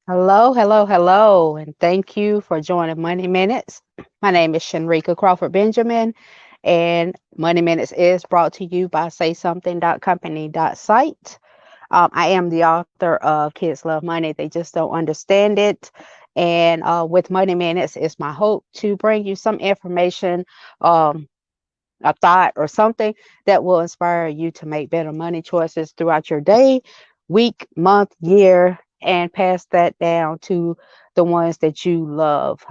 Hello, hello, hello, and thank you for joining Money Minutes. My name is Shanrika Crawford Benjamin, and Money Minutes is brought to you by SaySomething.company.site. I am the author of Kids Love Money, They Just Don't Understand It. And with Money Minutes, it's my hope to bring you some information, um, a thought, or something that will inspire you to make better money choices throughout your day, week, month, year, and pass that down to the ones that you love,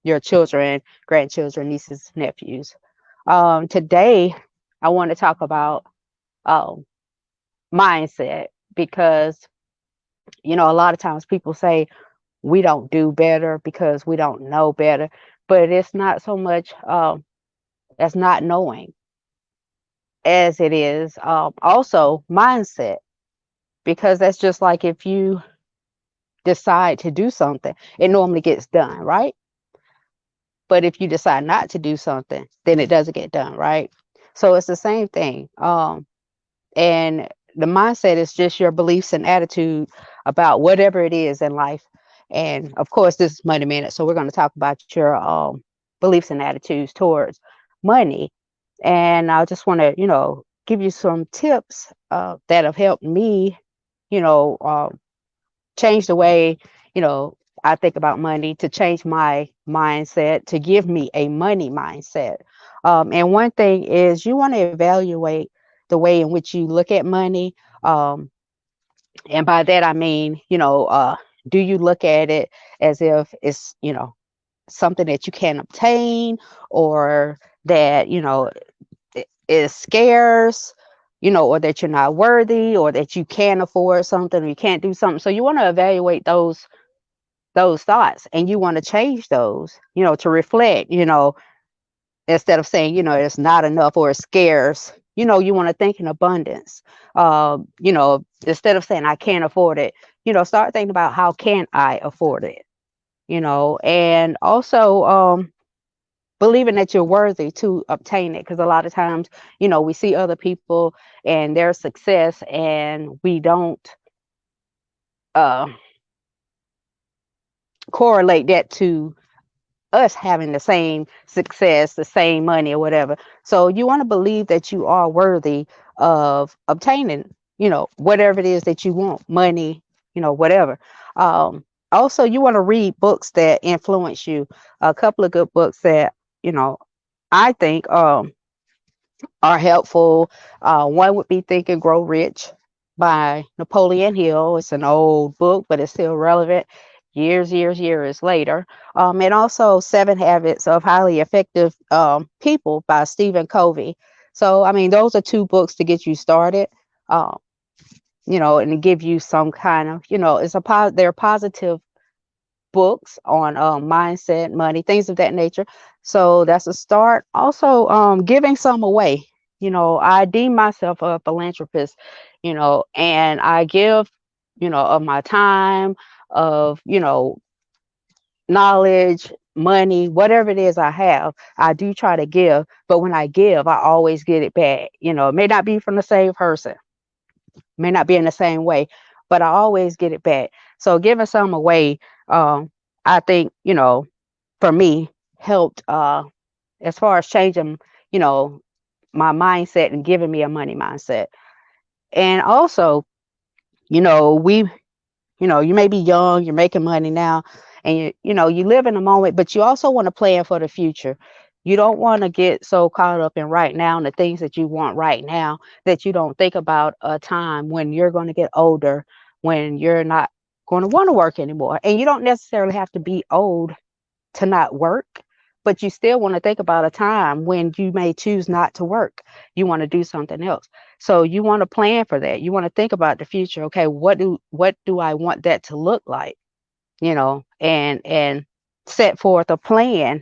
your children, grandchildren, nieces, nephews. Today, I want to talk about um, mindset because, a lot of times people say we don't do better because we don't know better, but it's not so much as not knowing as it is also mindset, because that's just like if you decide to do something, it normally gets done, right? But if you decide not to do something, then it doesn't get done, right? So it's the same thing. And the mindset is just your beliefs and attitude about whatever it is in life. And of course, this is Money Minute, so we're going to talk about your beliefs and attitudes towards money. And I just want to, give you some tips that have helped me, you know, uh, change the way, you know, I think about money, to change my mindset, to give me a money mindset. And one thing is you want to evaluate the way in which you look at money. Um, and by that, I mean, do you look at it as if it's, something that you can obtain, or that, is scarce, or that you're not worthy, or that you can't afford something, or you can't do something. So you want to evaluate those thoughts, and you want to change those, to reflect, instead of saying, it's not enough or it's scarce, you want to think in abundance. Instead of saying I can't afford it, start thinking about how can I afford it, and also believing that you're worthy to obtain it, because a lot of times, we see other people and their success, and we don't uh, correlate that to us having the same success, the same money, or whatever. So you want to believe that you are worthy of obtaining, whatever it is that you want, money, whatever. Also, you want to read books that influence you. A couple of good books that, you know, I think are helpful. One would be Think and Grow Rich by Napoleon Hill. It's an old book, but it's still relevant years later. And also Seven Habits of Highly Effective People by Stephen Covey. So, I mean, those are two books to get you started. Um, and to give you some kind of, they're positive books on mindset, money, things of that nature. So that's a start. Also, giving some away. I deem myself a philanthropist, and I give, of my time, of, knowledge, money, whatever it is I have, I do try to give. But when I give, I always get it back. It may not be from the same person, may not be in the same way, but I always get it back. So giving some away, I think, for me, helped as far as changing, you know, my mindset and giving me a money mindset. And also, we, you may be young, you're making money now, and you live in the moment, but you also want to plan for the future. You don't want to get so caught up in right now and the things that you want right now that you don't think about a time when you're going to get older, when you're not going to want to work anymore. And you don't necessarily have to be old to not work, but you still want to think about a time when you may choose not to work. You want to do something else. So you want to plan for that. You want to think about the future. Okay, what do I want that to look like? And set forth a plan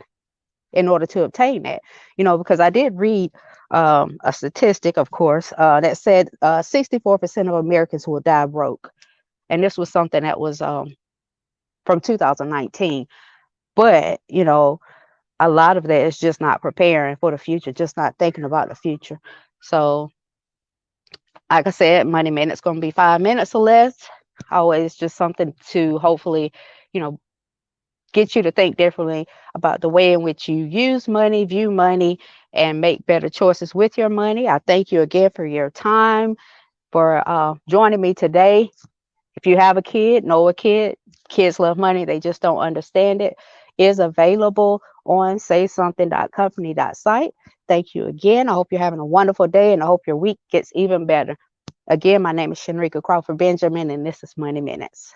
in order to obtain that. Because I did read a statistic, of course, that said 64% of Americans will die broke. And this was something that was from 2019. But, a lot of that is just not preparing for the future, just not thinking about the future. So, like I said, Money Minute's going to be 5 minutes or less. Always just something to hopefully, you know, get you to think differently about the way in which you use money, view money, and make better choices with your money. I thank you again for your time, for joining me today. If you have a kid, know a kid, kids love money, they just don't understand it, is available on saysomething.company.site. Thank you again. I hope you're having a wonderful day and I hope your week gets even better. Again, my name is Shenrika Crawford Benjamin, and this is Money Minutes.